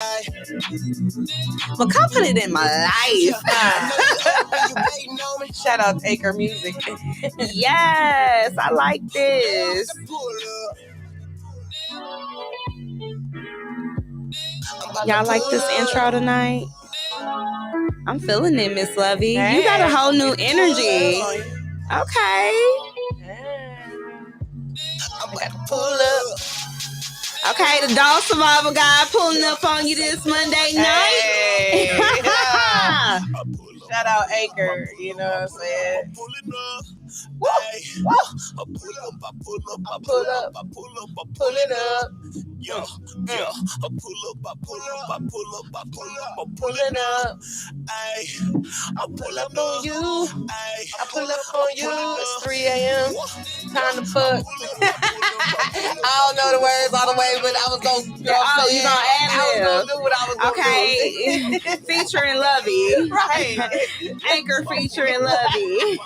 Well, come put it in my life. Shout out Acre Music. Yes, I like this. Y'all like this intro tonight? I'm feeling it, Miss Lovey. Hey, you got a whole new energy. Okay. I'm about to pull up. Okay, the dog survival guy pulling up on you this Monday night. Hey. Shout out Acre, you know what I'm saying? Woo, woo. I pull it up. Yeah. I pull it up. I pull up on you. I pull up on you. It's 3 a.m. Time to fuck. I don't know the words all the way, but I was gonna. You gonna add I was gonna do what I was gonna do. Okay, featuring Lovey. Right. Anchor featuring Lovey.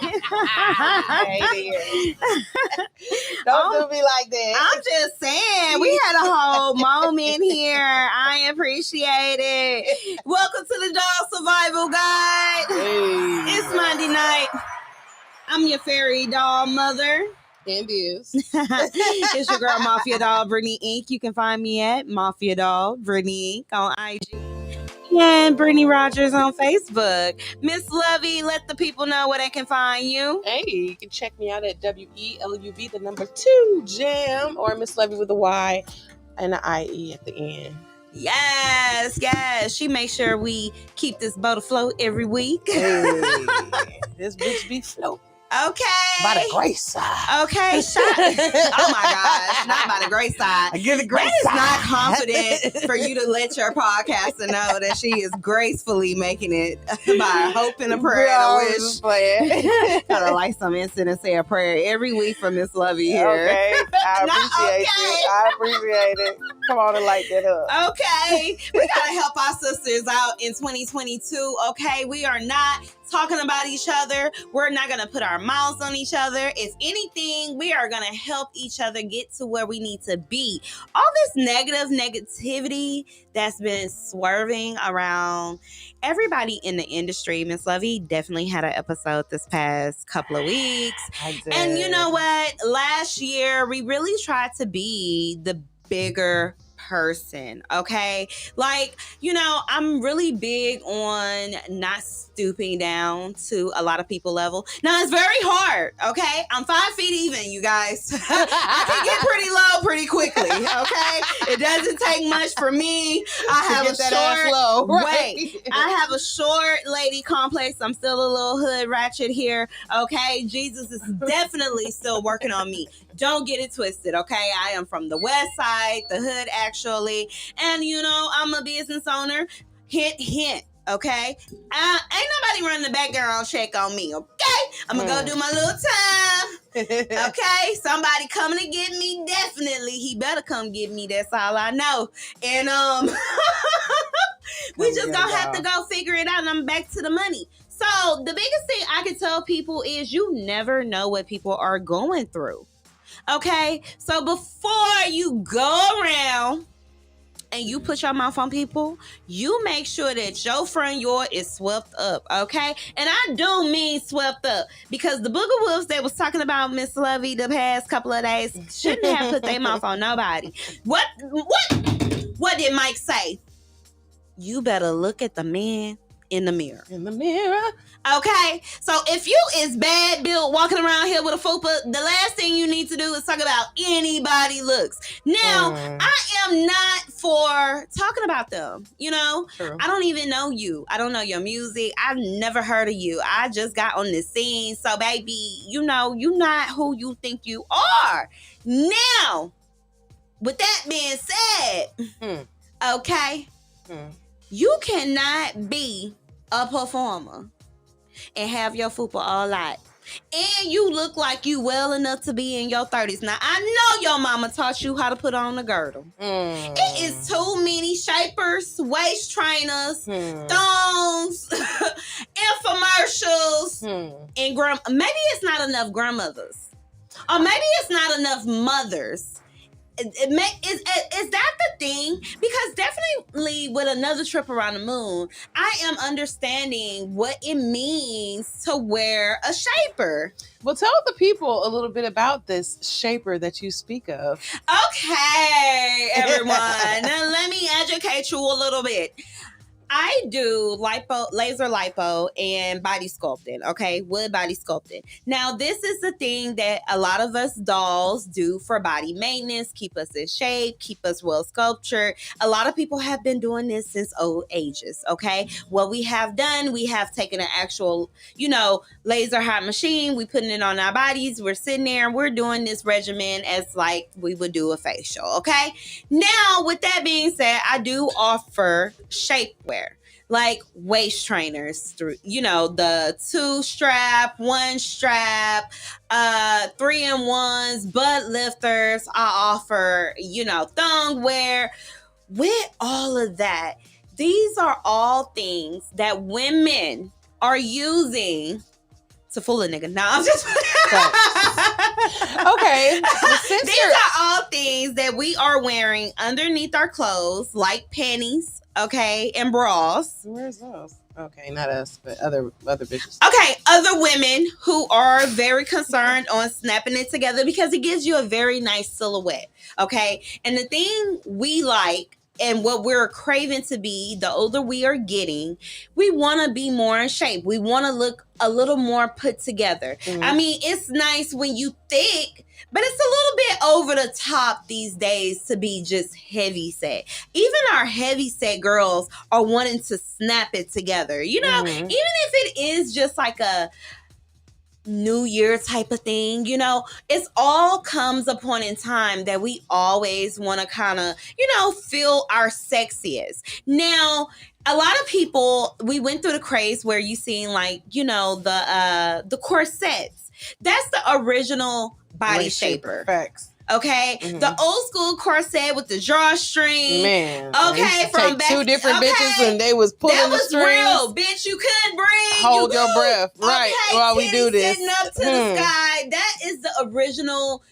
Don't do me like that. I'm just saying, we had a whole moment here. I appreciate it. Welcome to the Dog Survival Guide. Hey. It's Monday night. I'm your fairy doll mother. It is. It's your girl, Mafia Doll Brittany Inc. You can find me at Mafia Doll Brittany Inc. on IG. And Brittany Rogers on Facebook. Miss Lovey, let the people know where they can find you. Hey, you can check me out at WELUV, the number 2 Jam, or Miss Lovey with a Y and an IE at the end. Yes. She makes sure we keep this boat afloat every week. Hey, this bitch be float. Okay. By the grace side. Okay, oh my gosh, not by the grace side. I give the grace That is side. not confident for you to let your podcaster know that she is gracefully making it by a hope and a prayer and a wish. Gotta light some incense and say a prayer every week for Miss Lovey here. Okay, I appreciate it. Come on and light that up. Okay, we gotta help our sisters out in 2022. Okay, we are not talking about each other. We're not gonna put our mouths on each other. If anything, we are gonna help each other get to where we need to be. All this negativity that's been swerving around everybody in the industry. Miss Lovey definitely had an episode this past couple of weeks. I did. And you know what? Last year, we really tried to be the bigger person, okay? Like, you know, I'm really big on not stooping down to a lot of people level. Now, it's very hard, okay? I'm 5 feet even, you guys. I can get pretty low pretty quickly, okay? It doesn't take much for me. I have a short, I have a short lady complex. I'm still a little hood ratchet here, okay? Jesus is definitely still working on me. Don't get it twisted, okay? I am from the west side, the hood actually. And, you know, I'm a business owner. Hint, okay? Ain't nobody running the background check on me, okay? I'm going to go do my little time, okay? Somebody coming to get me, definitely. He better come get me. That's all I know. And we just going to have to go figure it out, and I'm back to the money. So the biggest thing I can tell people is you never know what people are going through. Okay, so before you go around and you put your mouth on people, you make sure that your front yard is swept up, okay? And I do mean swept up, because the booger wolves that was talking about Miss Lovey the past couple of days shouldn't have put their mouth on nobody. What did Mike say? You better look at the man in the mirror. In the mirror. Okay, so if you is bad built walking around here with a fupa, the last thing you need to do is talk about anybody looks. Now, I am not for talking about them, you know? True. I don't even know you. I don't know your music. I've never heard of you. I just got on the scene. So, baby, you know, you're not who you think you are. Now, with that being said, okay, you cannot be a performer and have your fupa all out, and you look like you well enough to be in your 30s. Now, I know your mama taught you how to put on a girdle. It is too many shapers, waist trainers, thongs, infomercials, and maybe it's not enough grandmothers, or maybe it's not enough mothers Is that the thing? Because definitely with another trip around the moon, I am understanding what it means to wear a shaper. Well, tell the people a little bit about this shaper that you speak of. Okay, everyone. Now let me educate you a little bit. I do laser lipo, and body sculpting, okay? Wood body sculpting. Now, this is the thing that a lot of us dolls do for body maintenance, keep us in shape, keep us well sculptured. A lot of people have been doing this since old ages, okay? What we have done, we have taken an actual, laser hot machine, we putting it on our bodies, we're sitting there, and we're doing this regimen as like we would do a facial, okay? Now, with that being said, I do offer shapewear, like waist trainers, through the 2-strap, 1-strap, 3-in-1s, butt lifters. I offer thong wear. With all of that, these are all things that women are using to fool a nigga. No, I'm just okay. These are all things that we are wearing underneath our clothes, like panties, okay, and bras. Where's those? Okay, not us, but other bitches. Okay, other women who are very concerned on snapping it together because it gives you a very nice silhouette, okay? And the thing we like and what we're craving to be, the older we are getting, we want to be more in shape. We want to look a little more put together. Mm-hmm. I mean, it's nice when you thick, but it's a little bit over the top these days to be just heavy set. Even our heavy set girls are wanting to snap it together. Mm-hmm. Even if it is just like a New Year type of thing, it's all comes a point in time that we always want to kind of, feel our sexiest. Now, a lot of people, we went through the craze where you seen like, the corsets. That's the original body shaper. Facts. Okay, mm-hmm. The old school corset with the drawstring. Man, okay, from back two different bitches and they was pulling the strings. That was real, bitch. You couldn't breathe. Hold your breath, right? Okay, while we do this, sitting up to the sky. That is the original,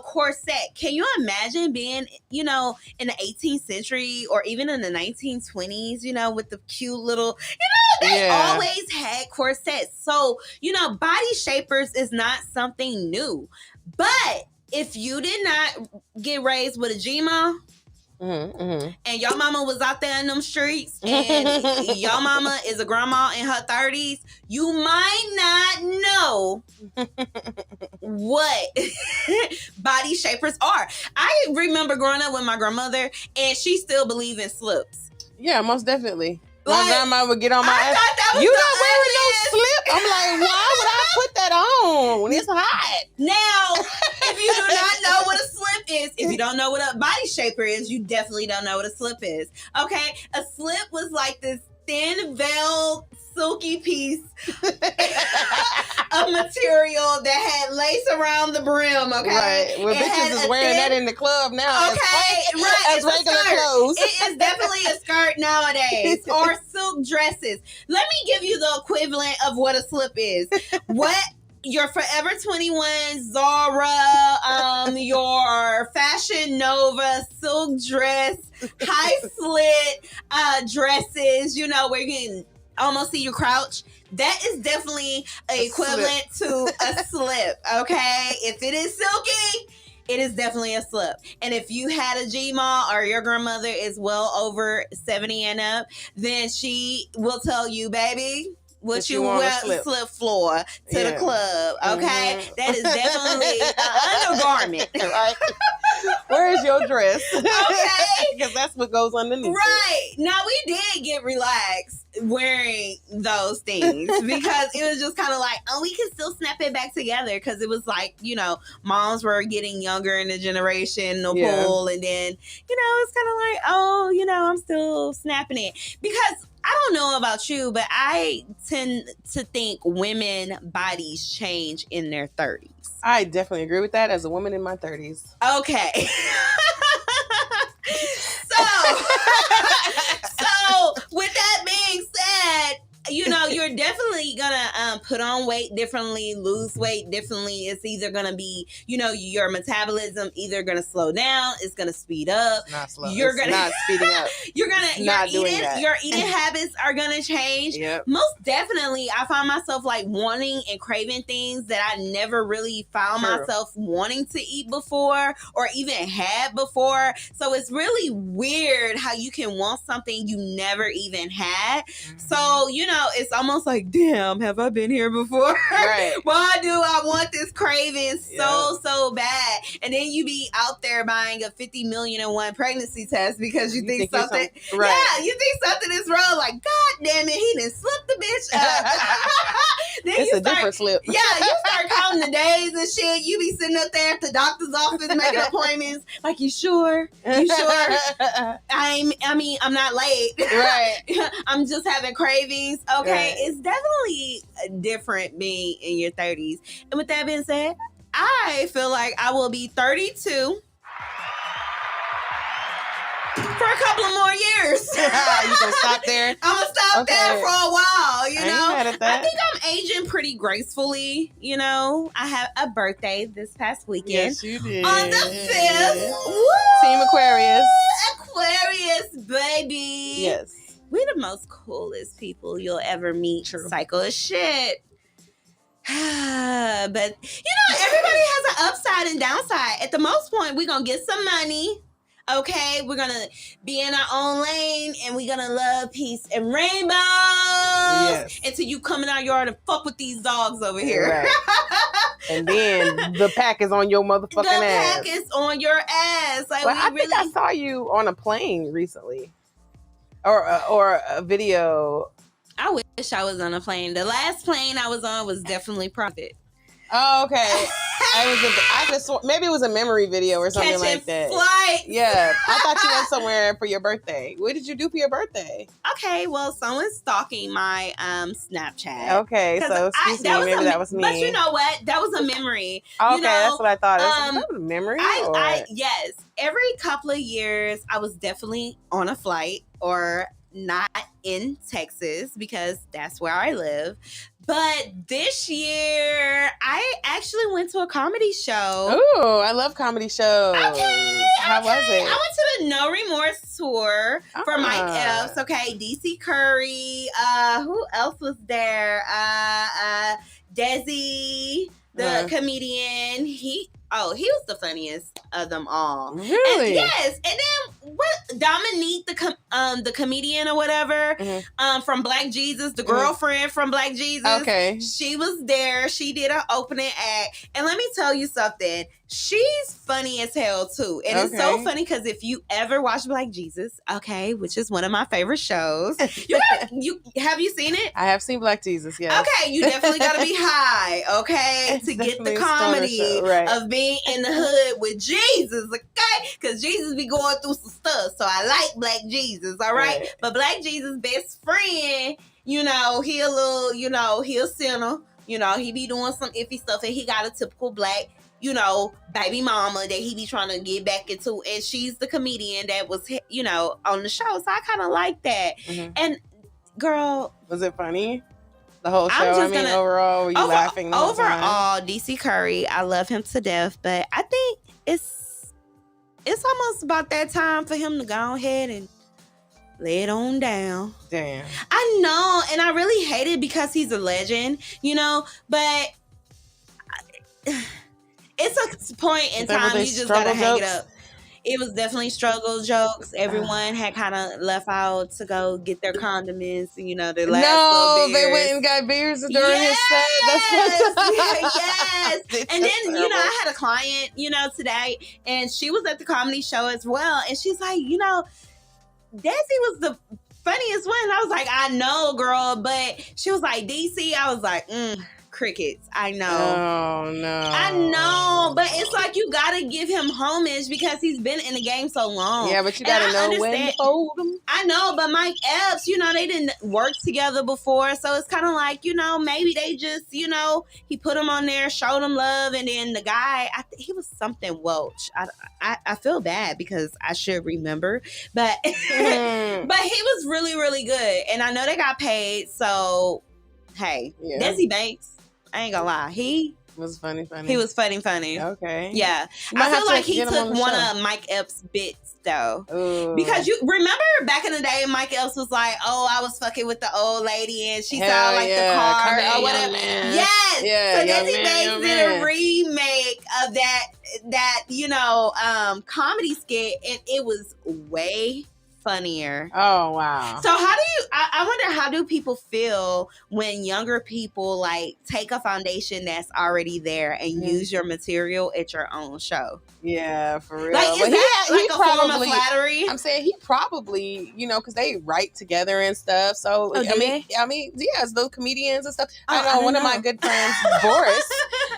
corset. Can you imagine being, in the 18th century or even in the 1920s? With the cute little, they always had corsets. So body shapers is not something new, but if you did not get raised with a G-ma, and your mama was out there in them streets, and your mama is a grandma in her 30s, you might not know what body shapers are. I remember growing up with my grandmother, and she still believed in slips. Yeah, most definitely. My grandma would get on my ass. You not wearing no slip? I'm like, why would I put that on? It's hot. Now, if you do not know what a slip is, if you don't know what a body shaper is, you definitely don't know what a slip is. Okay? A slip was like this thin veil, silky piece of material that had lace around the brim, okay? Right. Well, bitches is wearing that in the club now. Okay, as regular clothes. It is definitely a skirt nowadays. Or silk dresses. Let me give you the equivalent of what a slip is. What your Forever 21, Zara, your Fashion Nova silk dress, high slit dresses, where you can almost see your crouch. That is definitely equivalent to a slip, okay? If it is silky, it is definitely a slip. And if you had a G-ma or your grandmother is well over 70 and up, then she will tell you, baby, what you wear slip floor to the club, okay? Mm-hmm. That is definitely an undergarment. Right. Where's your dress? Okay. Because that's what goes underneath. Right. Now, we did get relaxed wearing those things because it was just kind of like, we can still snap it back together because it was like, moms were getting younger in the generation, no pull, and then, it's kind of like, I'm still snapping it. Because I don't know about you, but I tend to think women bodies change in their 30s. I definitely agree with that as a woman in my 30s. Okay. So with that being said, you're definitely gonna put on weight differently, lose weight differently. It's either going to be, your metabolism either going to slow down, it's going to speed up. It's not slow. You're It's not speeding up. Your eating habits are going to change. Yep. Most definitely, I find myself like wanting and craving things that I never really found myself wanting to eat before or even had before. So it's really weird how you can want something you never even had. Mm-hmm. So, it's almost like, damn, have I been here before? Right. Why do I want this craving so bad? And then you be out there buying a 50 million and one pregnancy test because you think something, right. Yeah, you think something is wrong. Like, God damn it, he done slipped the bitch up. Then it's different slip. Yeah, you start counting the days and shit. You be sitting up there at the doctor's office making appointments. Like, you sure? You sure? I'm not late. Right. I'm just having cravings. Okay. Right. It's definitely different being in your 30s. And with that being said, I feel like I will be 32 for a couple of more years. You gonna stop there? I'm gonna stop there for a while, I ain't mad at that. I think I'm aging pretty gracefully, I have a birthday this past weekend. Yes, you did. On the 5th. Woo! Team Aquarius. Aquarius, baby. Yes. We're the most coolest people you'll ever meet. True. Psycho as shit. But, everybody has an upside and downside. At the most point, we're going to get some money. Okay, we're going to be in our own lane and we're going to love peace and rainbows. Yes. Until you come in our yard and fuck with these dogs over here. Right. And then the pack is on your motherfucking ass. The pack is on your ass. Like, I think I saw you on a plane recently. Or a video. I wish I was on a plane. The last plane I was on was definitely Profit. Oh, okay. Maybe it was a memory video or something like that. Flight. Yeah, I thought you went somewhere for your birthday. What did you do for your birthday? Okay, well, someone's stalking my Snapchat. Okay, so excuse me, maybe that was me. But you know what? That was a memory. Okay, that's what I thought. That was a memory. Yes, every couple of years, I was definitely on a flight or not in Texas because that's where I live. But this year, I actually went to a comedy show. Ooh, I love comedy shows. Okay. How was it? I went to the No Remorse tour for Mike Epps. Okay, DC Curry. Who else was there? Desi, the comedian. He was the funniest of them all. Really? And yes. And then Dominique, the comedian or whatever, from Black Jesus, the girlfriend from Black Jesus. Okay. She was there. She did an opening act. And let me tell you something. She's funny as hell too. And it's so funny because if you ever watch Black Jesus, which is one of my favorite shows. Have you seen it? I have seen Black Jesus, yes. Okay, you definitely gotta be high, okay, to get the comedy of being in the hood with Jesus, okay? Because Jesus be going through some stuff. So I like Black Jesus, all right? But Black Jesus' best friend, he a little, he a sinner. He be doing some iffy stuff and he got a typical Black baby mama that he be trying to get back into. And she's the comedian that was, on the show. So I kind of like that. Mm-hmm. And girl. Was it funny? The whole show? Overall, were you laughing the whole time? Overall, DC Curry, I love him to death. But I think it's almost about that time for him to go ahead and lay it on down. Damn. I know. And I really hate it because he's a legend, but it's a point in time you just gotta hang it up. It was definitely struggle jokes. Everyone had kind of left out to go get their condiments and their last little beers. They went and got beers during his set. Yes. And then I had a client today, and she was at the comedy show as well, and she's like, Desi was the funniest one. And I was like, I know, girl, but she was like, DC. I was like, crickets. I know. Oh no. I know, but it's like you gotta give him homage because he's been in the game so long. Yeah, but you gotta know when to fold him. I know, but Mike Epps, they didn't work together before, so it's kind of like maybe they just he put him on there, showed him love, and then the guy, he was something Welch. I feel bad because I should remember, but but he was really, really good, and I know they got paid, so Hey, Yeah. Desi Banks, I ain't gonna lie. He was funny. He was funny. Okay. Yeah. You might I have feel to like he get him on took the one show. of Mike Epps' bits though. Ooh. Because you remember back in the day, Mike Epps was like, "Oh, I was fucking with the old lady and she saw like the car or whatever." Yes. Yeah. So Desi Banks did a remake of that comedy skit, and it was way funnier. Oh wow. So how do you I wonder, how do people feel when younger people like take a foundation that's already there and use your material at your own show? Yeah, for real. Like, is that like a form of flattery? I'm saying he probably, because they write together and stuff. So I mean, yes, those comedians and stuff. I know one of my good friends, Boris,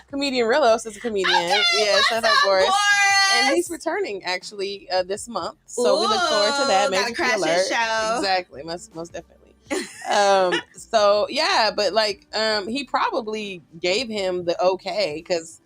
comedian Rillos, is a comedian. Okay, yeah, shout out Boris. And he's Boris. returning actually this month, so we look forward to that. Gotta crash his show. Exactly, most definitely. So yeah, but like he probably gave him the okay because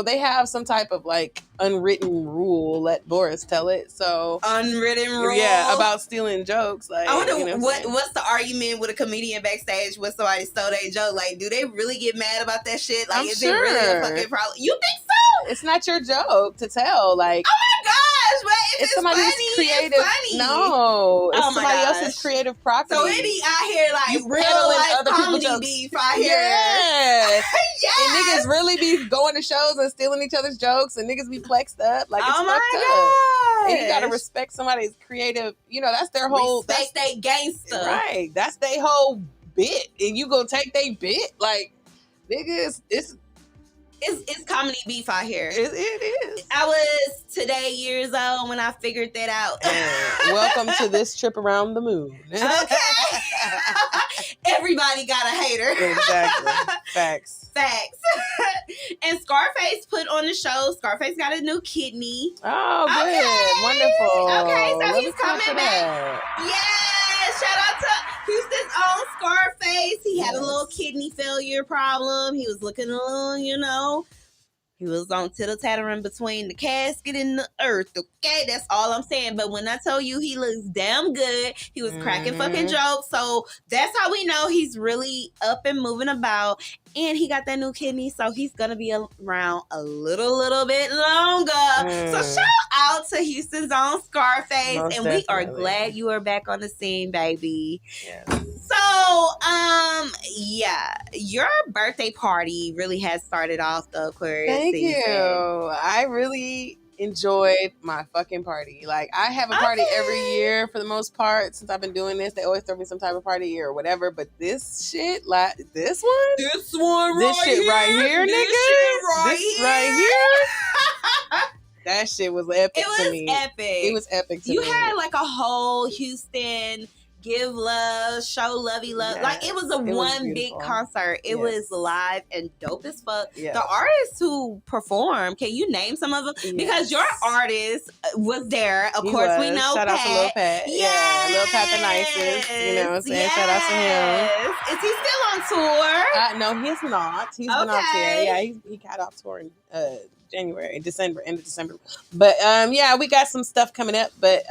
they have some type of like unwritten rule. Let Boris tell it. So unwritten rule, yeah, about stealing jokes. Like I wonder what's the argument with a comedian backstage when somebody stole their joke? Like, do they really get mad about that shit? Like, is it really a fucking problem? You think so? It's not your joke to tell. Like, oh my gosh, but if it's somebody funny, creative, it's funny. No, it's oh somebody else's creative property. So it be out here like real life comedy beef out here. Yeah. Yes. And niggas really be going to shows and stealing each other's jokes, and niggas be plexed up. Like, it's oh fucked my up. And you gotta respect somebody's creative. That's their whole. Respect they gangster. Right. That's their whole bit, and you gonna take they bit. Like, niggas, it's comedy beef out here. It is. I was today years old when I figured that out. Welcome to this trip around the moon. Okay. Everybody got a hater. Exactly. Facts. And Scarface put on the show. Scarface got a new kidney. Oh, good. Wonderful. Okay, so he's coming back. Yes. Shout out to Houston's own Scarface. He had a little kidney failure problem. He was looking a little, he was on tittle-tattering between the casket and the earth, okay? That's all I'm saying. But when I tell you he looks damn good, he was cracking fucking jokes. So that's how we know he's really up and moving about. And he got that new kidney, so he's going to be around a little bit longer. So shout out to Houston's own Scarface. Most and definitely. We are glad you are back on the scene, baby. Yes. So, yeah, your birthday party really has started off the Aquarius Thank season. you. I really enjoyed my fucking party. Like, I have a party every year for the most part. Since I've been doing this, they always throw me some type of party or whatever. But this shit, like this shit right here, nigga. Right here. That shit was epic to me. It was epic to me. You had like a whole Houston give love, show lovey love. Yes. Like, it was one big concert. It was live and dope as fuck. Yes. The artists who performed, can you name some of them? Yes. Because your artist was there. Of course, we know Shout Pat. out to Lil Pat. Yes. Yeah, Lil Pat the nicest. You know what I'm saying? Shout out to him. Is he still on tour? No, he's not. He's been off tour. Yeah, he got off tour in end of December. But yeah, we got some stuff coming up. But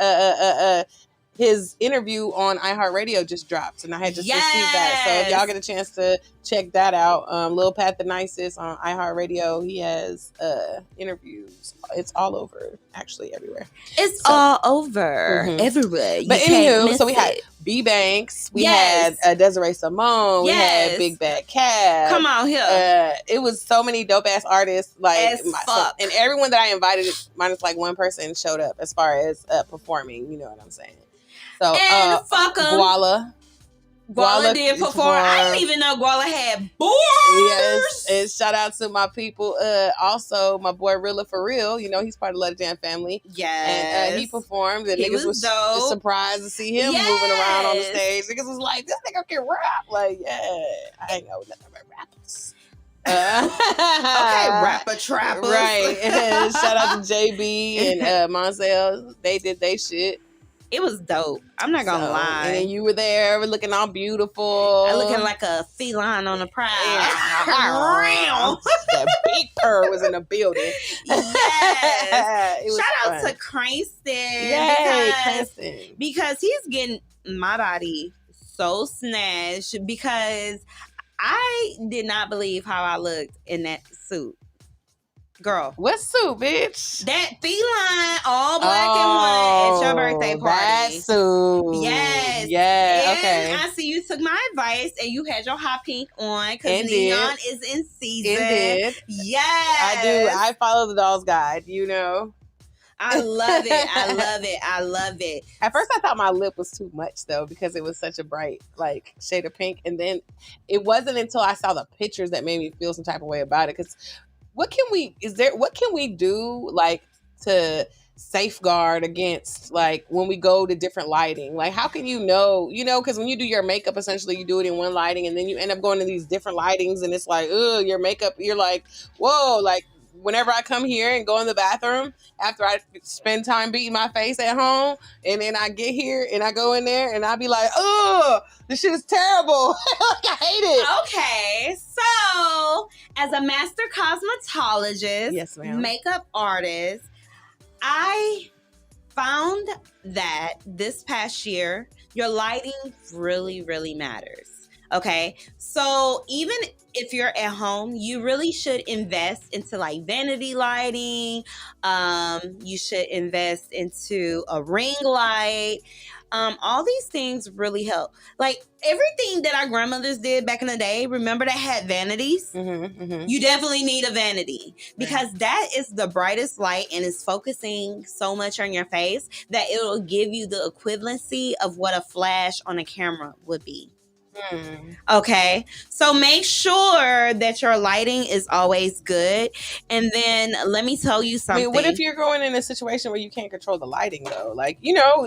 his interview on iHeartRadio just dropped, and I had just received that. So if y'all get a chance to check that out, Lil Pat the Nicest on iHeartRadio, he has interviews. It's all over, actually, everywhere. It's all over, everywhere. But anywho, so we had B Banks, we had Desiree Simone, we had Big Bad Cat. Come on here. It was so many dope ass artists, like fuck. And everyone that I invited, minus like one person, showed up as far as performing. You know what I'm saying? So, fuck 'em. Guala did perform. I didn't even know Guala had boars. Yes, and shout out to my people. Also, my boy Rilla for real. He's part of Let It Jam family. Yes, and he performed. And niggas was surprised to see him moving around on the stage. Niggas was like, "This nigga can rap!" Like, yeah, I ain't know nothing about rappers. Okay, rapper trappers. Right. And shout out to JB and Monsell. They did they shit. It was dope. I'm not gonna lie. And you were there looking all beautiful. Looking like a feline on a pride. That big purr was in the building. Yes. Shout out to Cranston. Yay, Cranston. Because he's getting my body so snatched because I did not believe how I looked in that suit. Girl. What suit, bitch? That feline, all black and white at your birthday party. That suit. Yes. Yeah, and okay. I see you took my advice and you had your hot pink on because Indeed. neon is in season. Indeed. Yes. I do. I follow the Doll's Guide, you know. I love it. I love it. I love it. At first I thought my lip was too much though because it was such a bright like shade of pink, and then it wasn't until I saw the pictures that made me feel some type of way about it. Because what can we do like to safeguard against like when we go to different lighting? Like how can you know, because when you do your makeup, essentially you do it in one lighting and then you end up going to these different lightings and it's like, ugh, your makeup, you're like, whoa, like whenever I come here and go in the bathroom after I spend time beating my face at home, and then I get here and I go in there and I be like, oh, this shit is terrible. I hate it. Okay, so as a master cosmetologist, yes, ma'am, makeup artist, I found that this past year, your lighting really, really matters. Okay, so even if you're at home, you really should invest into like vanity lighting. You should invest into a ring light. All these things really help. Like everything that our grandmothers did back in the day, remember that had vanities? You definitely need a vanity because that is the brightest light and is focusing so much on your face that it'll give you the equivalency of what a flash on a camera would be. Okay, so make sure that your lighting is always good. And then let me tell you something. Wait, what if you're going in a situation where you can't control the lighting though? Like,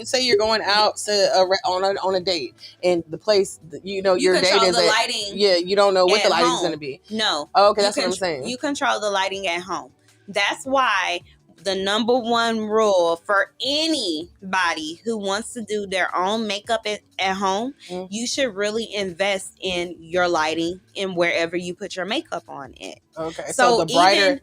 say you're going out to on a date and the place, your date is the lighting. Yeah, you don't know what the lighting's going to be. No. Okay, that's what I'm saying. You control the lighting at home. That's why the number one rule for anybody who wants to do their own makeup at home, you should really invest in your lighting and wherever you put your makeup on it. Okay, so the brighter...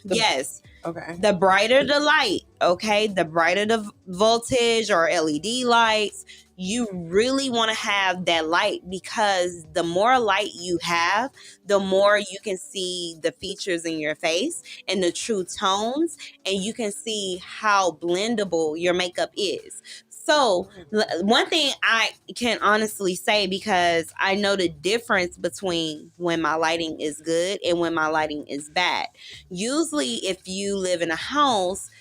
Yes. Okay. The brighter the light, okay, the brighter the voltage or LED lights, you really want to have that light because the more light you have, the more you can see the features in your face and the true tones, and you can see how blendable your makeup is. So one thing I can honestly say, because I know the difference between when my lighting is good and when my lighting is bad. Usually if you live in a house,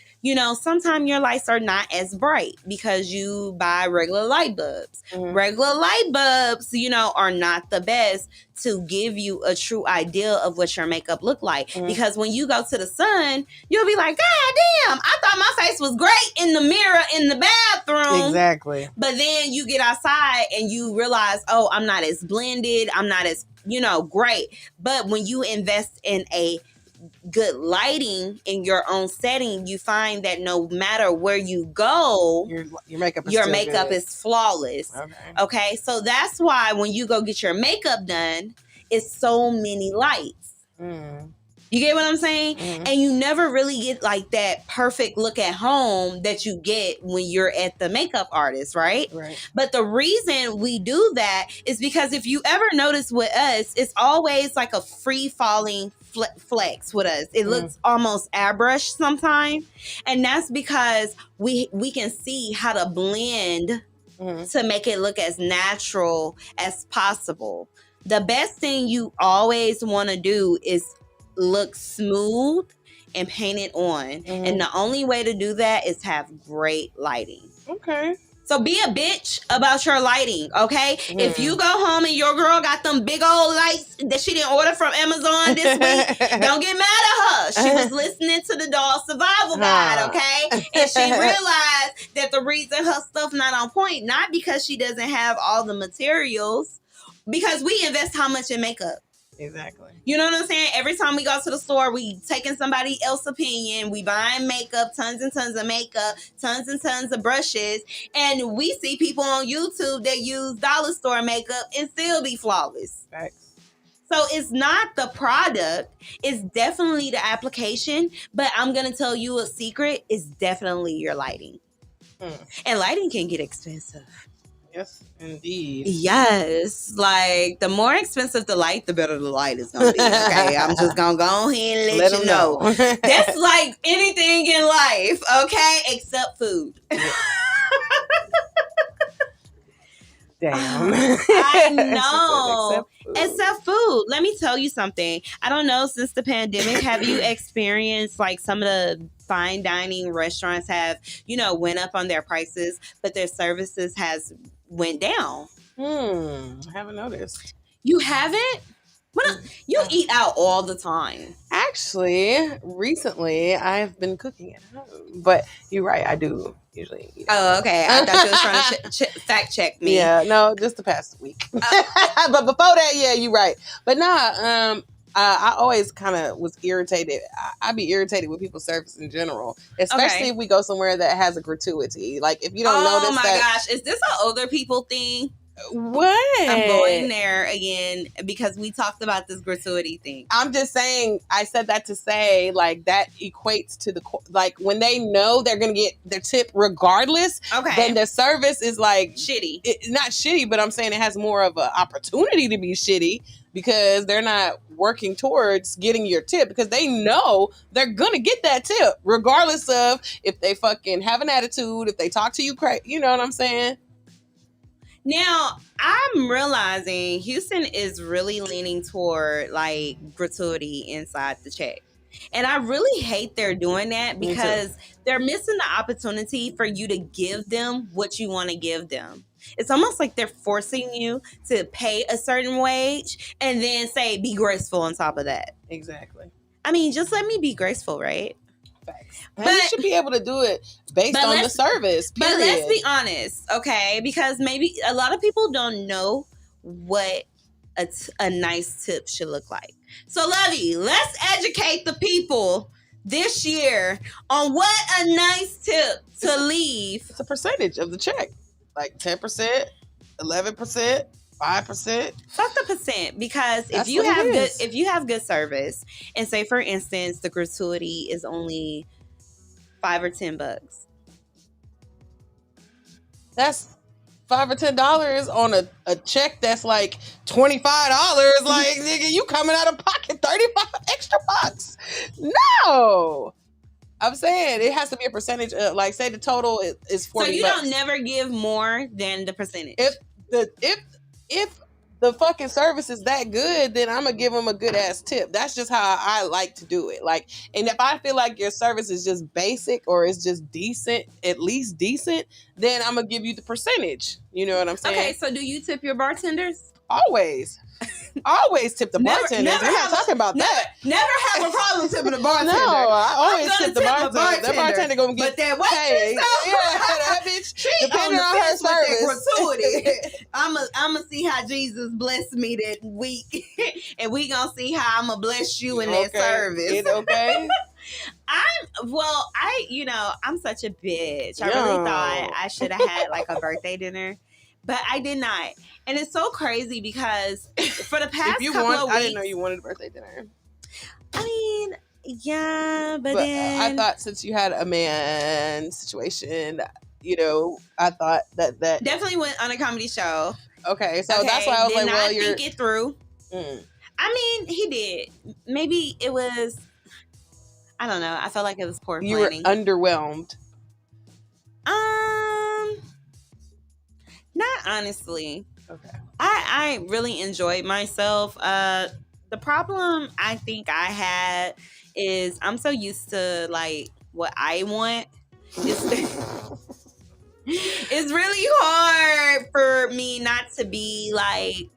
sometimes your lights are not as bright because you buy regular light bulbs. Regular light bulbs, are not the best to give you a true idea of what your makeup look like. Because when you go to the sun, you'll be like, God damn, I thought my face was great in the mirror in the bathroom. Exactly. But then you get outside and you realize, oh, I'm not as blended. I'm not as, great. But when you invest in a good lighting in your own setting, you find that no matter where you go, your makeup is flawless. Okay, so that's why when you go get your makeup done, it's so many lights. You get what I'm saying? And you never really get like that perfect look at home that you get when you're at the makeup artist, right? But the reason we do that is because if you ever notice with us, it's always like a free falling flex with us. It looks almost airbrushed sometimes, and that's because we can see how to blend to make it look as natural as possible. The best thing you always want to do is look smooth and paint it on, and the only way to do that is have great lighting. Okay. So be a bitch about your lighting, okay? If you go home and your girl got them big old lights that she didn't order from Amazon this week, don't get mad at her. She was listening to the Doll Survival Guide, okay? And she realized that the reason her stuff not on point, not because she doesn't have all the materials, because we invest how much in makeup. Exactly. You know what I'm saying? Every time we go to the store, we taking somebody else's opinion. We buying makeup, tons and tons of makeup, tons and tons of brushes. And we see people on YouTube that use dollar store makeup and still be flawless. Facts. So it's not the product. It's definitely the application. But I'm going to tell you a secret. It's definitely your lighting. And lighting can get expensive. Yes, indeed. Yes, like the more expensive the light, the better the light is gonna be. Okay, I'm just gonna go ahead and let you know. That's like anything in life, okay, except food. Damn. I know. Except food. Except food. Let me tell you something. I don't know, since the pandemic, have you experienced like some of the fine dining restaurants have, went up on their prices, but their services has went down? I haven't noticed. You haven't? You eat out all the time. Actually, recently I've been cooking at home, but you're right, I do usually eat out. Oh, okay. I thought you was trying to fact check me. Yeah, no, just the past week. But before that, yeah, you're right. But nah, I always kind of was irritated. I'd be irritated with people's service in general, especially if we go somewhere that has a gratuity. Like if you don't notice Oh my that. gosh, is this an older people thing? What? I'm going there again because we talked about this gratuity thing. I'm just saying, I said that to say, like, that equates to like, when they know they're going to get their tip regardless, then the service is, like... shitty. Not shitty, but I'm saying it has more of an opportunity to be shitty because they're not working towards getting your tip because they know they're going to get that tip regardless of if they fucking have an attitude, if they talk to you crazy, you know what I'm saying? Now, I'm realizing Houston is really leaning toward like gratuity inside the check. And I really hate they're doing that because they're missing the opportunity for you to give them what you want to give them. It's almost like they're forcing you to pay a certain wage and then say, be graceful on top of that. Exactly. I mean, just let me be graceful, right? Facts. But you should be able to do it based on the service, period. But let's be honest, okay? Because maybe a lot of people don't know what a nice tip should look like. So, Lovey, let's educate the people this year on what a nice tip to leave. It's a percentage of the check. Like 10%, 11%, 5%. Fuck the percent, because if you have good service, and say for instance the gratuity is only $5 or $10, that's $5 or $10 on a check that's like $25. Like, nigga, you coming out of pocket $35 extra bucks? No. I'm saying it has to be a percentage of, like, say the total is $40. So you don't never give more than the percentage. If the fucking service is that good, then I'm gonna give them a good ass tip. That's just how I like to do it. Like, and if I feel like your service is just basic or it's just decent, at least decent, then I'm gonna give you the percentage. You know what I'm saying? Okay, so do you tip your bartenders? Always. Always tip the bartenders. We're not talking about that. Never have a problem tipping the bartender. No, I always tip the bartender. That bartender gonna get paid. That bitch. Depending on her service. Gratuity. I'ma see how Jesus blessed me that week, and we gonna see how I'm gonna bless you in that service. It's okay. I'm such a bitch. I really thought I should have had like a birthday dinner, but I did not. And it's so crazy because for the past couple of weeks... I didn't know you wanted a birthday dinner. I mean, yeah, but then... I thought since you had a man situation, I thought that... Definitely went on a comedy show. Okay, so that's why I was like, well, you're... think it through. I mean, he did. Maybe it was... I don't know. I felt like it was poor planning. You were underwhelmed. Not honestly. Okay. I really enjoyed myself. The problem I think I had is I'm so used to like what I want. It's really hard for me not to be like,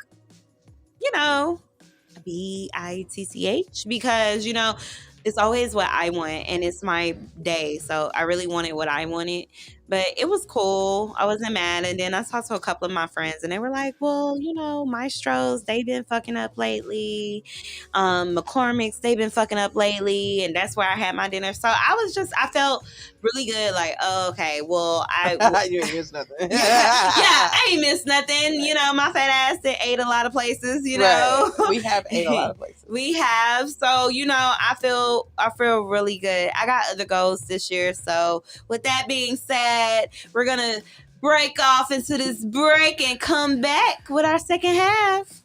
bitch, because it's always what I want and it's my day. So I really wanted what I wanted. But it was cool. I wasn't mad. And then I talked to a couple of my friends and they were like, well, Maestros, they've been fucking up lately. McCormick's, they've been fucking up lately. And that's where I had my dinner. So I felt really good. Like, oh, okay, well, you ain't missed nothing. yeah, I ain't missed nothing. My fat ass ate a lot of places, Right. We have ate a lot of places. We have. So, I feel really good. I got other goals this year. So with that being said, we're going to break off into this break and come back with our second half.